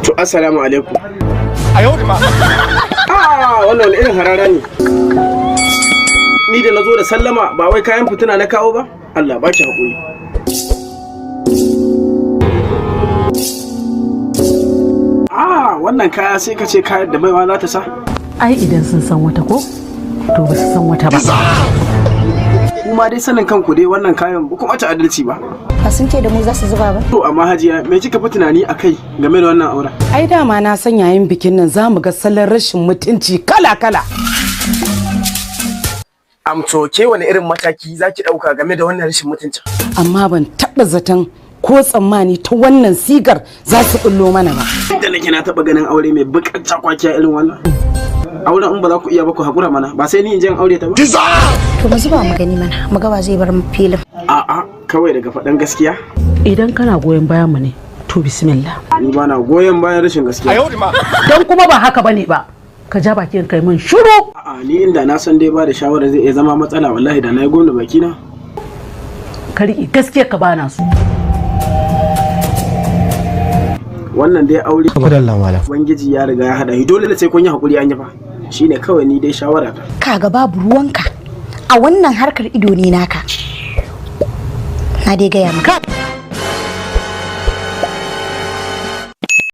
To assalamu alaikum. A yau da ma. Wannan irin harara ne. Ni da nazo da sallama ba wai kayan fitina na kawo ba. Allah ba ki hakuri. Wannan kaya sai ka ce kayan da baiwa za ta sa? Ai idan sun san wata ko? To ba su san wata ba. Kuma dai sanin kanku dai wannan kayan ba kuma ta adalci ba. Ba sun ce da mu za su zuba ba? To amma Hajiya me kika fi tunani akai game da wannan auren? Ai dama na san yayin bikin nan za mu ga salon rashin mutunci kala-kala. Ke wani irin mataki za ki ɗauka game da wannan rashin mutuncin? Amma ban taɓa zaton ko tsammani ta wannan sigar za su ɓullo mana ba. Da nake na taɓa ganin aure mai buƙar cakwakiya irin wannan. Auren in ba za ku iya ba ku haƙura mana ba sai ni in je in aure ta ba. To mu zuba mu gani mana mu ga ba zai bar mu filin. A'a kawai daga faɗan gaskiya. Idan kana goyon bayan mu ne to bismillah. Ni ba na goyon bayan rashin gaskiya. Don kuma ba haka bane ba. Ka ja bakin kai mun shiru. A'a ni inda na san dai ba da shawara zai iya zama matsala wallahi da na yi gwamna baki na. Ka riƙe gaskiya ka bana su. Wannan dai aure Ubangiji ya riga ya hada shi dole sai kun yi hakuri an yi fa shine kawai ni dai shawara ta Kaga babu ruwanka a wannan harkar ido ne naka na dai gaya maka